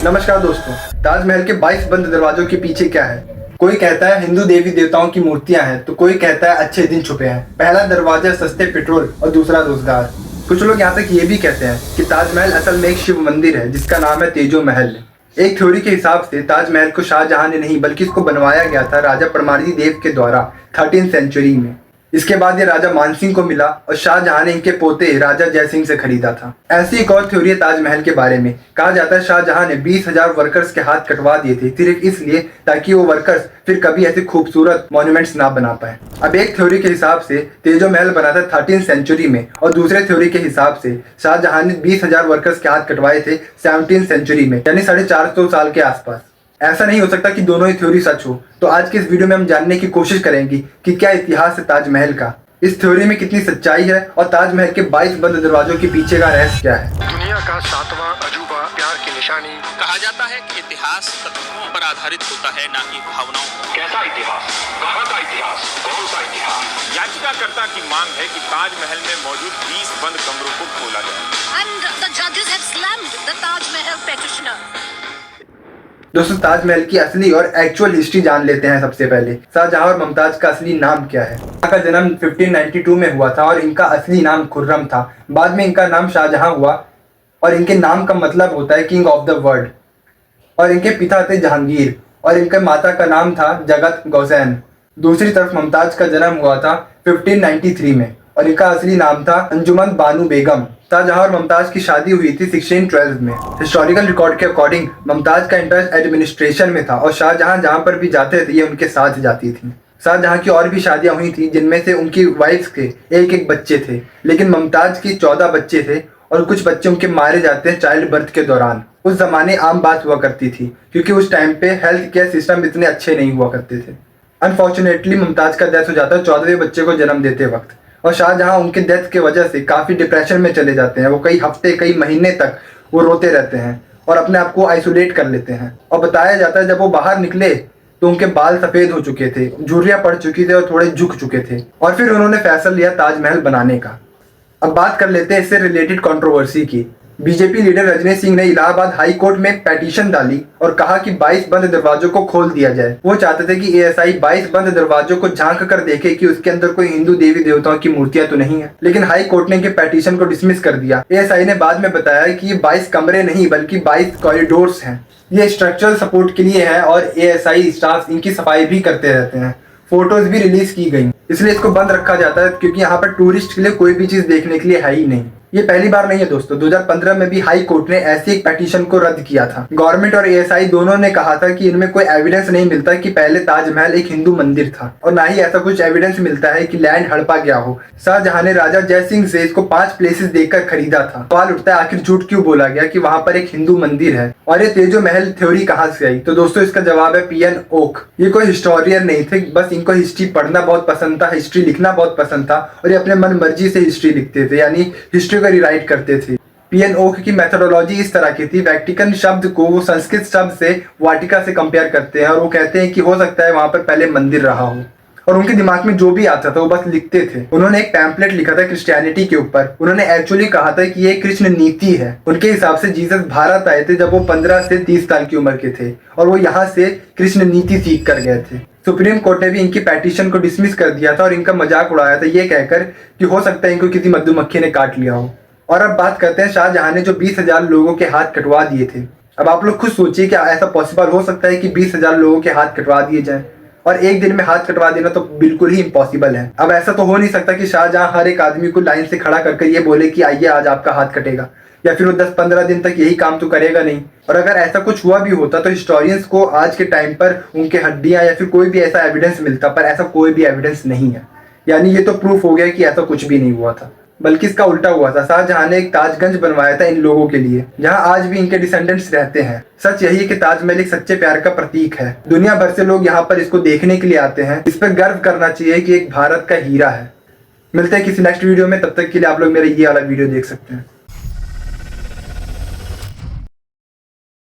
नमस्कार दोस्तों, ताजमहल के 22 बंद दरवाजों के पीछे क्या है? कोई कहता है हिंदू देवी देवताओं की मूर्तियां हैं, तो कोई कहता है अच्छे दिन छुपे हैं। पहला दरवाजा सस्ते पेट्रोल और दूसरा रोजगार। कुछ लोग यहाँ तक ये भी कहते हैं कि ताजमहल असल में एक शिव मंदिर है जिसका नाम है तेजो महल। एक थ्योरी के हिसाब से ताजमहल को शाहजहां ने नहीं बल्कि इसको बनवाया गया था राजा परमारजी देव के द्वारा 13th सेंचुरी में। इसके बाद ये राजा मानसिंह को मिला और शाहजहां ने इनके पोते राजा जयसिंह से खरीदा था। ऐसी एक और थ्योरी है ताजमहल के बारे में। कहा जाता है शाहजहां ने 20,000 वर्कर्स के हाथ कटवा दिए थे सिर्फ इसलिए ताकि वो वर्कर्स फिर कभी ऐसे खूबसूरत मॉन्यूमेंट्स ना बना पाए। अब एक थ्योरी के हिसाब से तेजो महल बना था 13th सेंचुरी में और दूसरे थ्योरी के हिसाब से शाहजहां ने 20,000 वर्कर्स के हाथ कटवाए थे 17th सेंचुरी में, यानी 450 साल के आसपास। ऐसा नहीं हो सकता कि दोनों ही थ्योरी सच हो। तो आज के इस वीडियो में हम जानने की कोशिश करेंगे कि क्या इतिहास है ताजमहल का, इस थ्योरी में कितनी सच्चाई है और ताजमहल के 22 बंद दरवाजों के पीछे का रहस्य क्या है। दुनिया का 7वां अजूबा, प्यार की निशानी। कहा जाता है कि इतिहास तथ्यों पर आधारित होता है, ना कि भावनाओं पर। कैसा इतिहास, कहाँ का इतिहास, कौन सा इतिहास? याचिकाकर्ता की मांग है कि ताजमहल में मौजूद 20 बंद कमरों को खोला जाए। And the judges have slammed the Taj Mahal petitioner. दोस्तों, ताजमहल की असली और एक्चुअल हिस्ट्री जान लेते हैं। सबसे पहले शाहजहां और मुमताज का असली नाम क्या है। इनका जन्म 1592 में हुआ था और इनका असली नाम खुर्रम था। बाद में इनका नाम शाहजहां हुआ और इनके नाम का मतलब होता है किंग ऑफ द वर्ल्ड। और इनके पिता थे जहांगीर और इनके माता का नाम था जगत गौसैन। दूसरी तरफ मुमताज का जन्म हुआ था 1593 में और इनका असली नाम था अंजुमन बानू बेगम। शाहजहां और मुमताज की शादी हुई थी 1612 में। हिस्टोरिकल रिकॉर्ड के अकॉर्डिंग मुमताज का इंटरेस्ट एडमिनिस्ट्रेशन में था और शाहजहां जहां पर भी जाते थे ये उनके साथ जाती थी। शाहजहां की और भी शादियां हुई थी जिनमें से उनकी वाइफ्स के एक एक बच्चे थे, लेकिन मुमताज की 14 बच्चे थे और कुछ बच्चे उनके मारे जाते हैं चाइल्ड बर्थ के दौरान। उस जमाने आम बात हुआ करती थी क्योंकि उस टाइम पे हेल्थ केयर सिस्टम इतने अच्छे नहीं हुआ करते थे। अनफॉर्चुनेटली मुमताज का डेथ हो जाता है 14वें बच्चे को जन्म देते वक्त और शाहजहां उनके डेथ के वजह से काफ़ी डिप्रेशन में चले जाते हैं। वो कई हफ्ते कई महीने तक वो रोते रहते हैं और अपने आप को आइसोलेट कर लेते हैं। और बताया जाता है जब वो बाहर निकले तो उनके बाल सफ़ेद हो चुके थे, झुर्रियाँ पड़ चुकी थी और थोड़े झुक चुके थे और फिर उन्होंने फैसला लिया ताजमहल बनाने का। अब बात कर लेते हैं इससे रिलेटेड कंट्रोवर्सी की। बीजेपी लीडर रजनी सिंह ने इलाहाबाद हाई कोर्ट में पेटिशन डाली और कहा कि 22 बंद दरवाजों को खोल दिया जाए। वो चाहते थे कि एएसआई 22 बंद दरवाजों को झांक कर देखे कि उसके अंदर कोई हिंदू देवी देवताओं की मूर्तियां तो नहीं है, लेकिन हाई कोर्ट ने इनके पेटिशन को डिसमिस कर दिया। एएसआई ने बाद में बताया कि ये 22 कमरे नहीं बल्कि 22 कॉरिडोर्स हैं। ये स्ट्रक्चरल सपोर्ट के लिए है और एएसआई स्टाफ इनकी सफाई भी करते रहते हैं। फोटोज भी रिलीज की गई, इसलिए इसको बंद रखा जाता है क्योंकि यहाँ पर टूरिस्ट के लिए कोई भी चीज देखने के लिए है ही नहीं। ये पहली बार नहीं है दोस्तों, 2015 में भी हाई कोर्ट ने ऐसी एक पेटिशन को रद्द किया था। गवर्नमेंट और एएसआई दोनों ने कहा था कि इनमें कोई एविडेंस नहीं मिलता कि पहले ताजमहल एक हिंदू मंदिर था और ना ही ऐसा कुछ एविडेंस मिलता है कि लैंड हड़पा गया हो। शाहजहां ने राजा जयसिंह से इसको 5 प्लेसेस देकर खरीदा था। सवाल उठता है आखिर झूठ क्यों बोला गया कि वहां पर एक हिंदू मंदिर है और ये तेजो महल थ्योरी कहाँ से आई। तो दोस्तों इसका जवाब है पीएन ओक। ये कोई हिस्टोरियन नहीं थे, बस इनको हिस्ट्री पढ़ना बहुत पसंद था, हिस्ट्री लिखना बहुत पसंद था और ये अपने मन मर्जी से हिस्ट्री लिखते थे, यानी हिस्ट्री को रिराइट करते थे। पीएन ओक की मेथोडोलॉजी इस तरह की थी, वैटिकन शब्द को वो संस्कृत शब्द से वाटिका से कंपेयर करते हैं और वो कहते हैं कि हो सकता है वहां पर पहले मंदिर रहा हो और उनके दिमाग में जो भी आता था वो बस लिखते थे। उन्होंने एक पैम्पलेट लिखा था क्रिश्चियनिटी के ऊपर। उन्होंने एक्चुअली कहा था कि ये कृष्ण नीति है। उनके हिसाब से जीसस भारत आए थे जब वो 15 से 30 साल की उम्र के थे और वो यहाँ से कृष्ण नीति सीख कर गए थे। सुप्रीम कोर्ट ने भी इनकी पेटिशन को डिसमिस कर दिया था और इनका मजाक उड़ाया था ये कहकर कि हो सकता है इनको किसी मधुमक्खी ने काट लिया हो। और अब बात करते हैं शाहजहां ने जो 20,000 लोगों के हाथ कटवा दिए थे। अब आप लोग खुद सोचिए क्या ऐसा पॉसिबल हो सकता है कि 20,000 लोगों के हाथ कटवा दिए जाएं और एक दिन में हाथ कटवा देना तो बिल्कुल ही इम्पॉसिबल है। अब ऐसा तो हो नहीं सकता कि शाहजहां हर एक आदमी को लाइन से खड़ा करके ये बोले कि आइए आज आपका हाथ कटेगा, या फिर वो 10-15 दिन तक यही काम तो करेगा नहीं। और अगर ऐसा कुछ हुआ भी होता तो हिस्टोरियंस को आज के टाइम पर उनके हड्डियां या फिर कोई भी ऐसा एविडेंस मिलता, पर ऐसा कोई भी एविडेंस नहीं है। यानी ये तो प्रूफ हो गया कि ऐसा कुछ भी नहीं हुआ था, बल्कि इसका उल्टा हुआ था। शाहजहां ने एक ताजगंज बनवाया था इन लोगों के लिए, जहां आज भी इनके डिसेंडेंट्स रहते हैं। सच यही है कि ताजमहल एक सच्चे प्यार का प्रतीक है। दुनिया भर से लोग यहाँ पर इसको देखने के लिए आते हैं। इस पर गर्व करना चाहिए कि एक भारत का हीरा है। मिलते हैं किसी नेक्स्ट वीडियो में, तब तक के लिए आप लोग मेरा ये वाला वीडियो देख सकते हैं।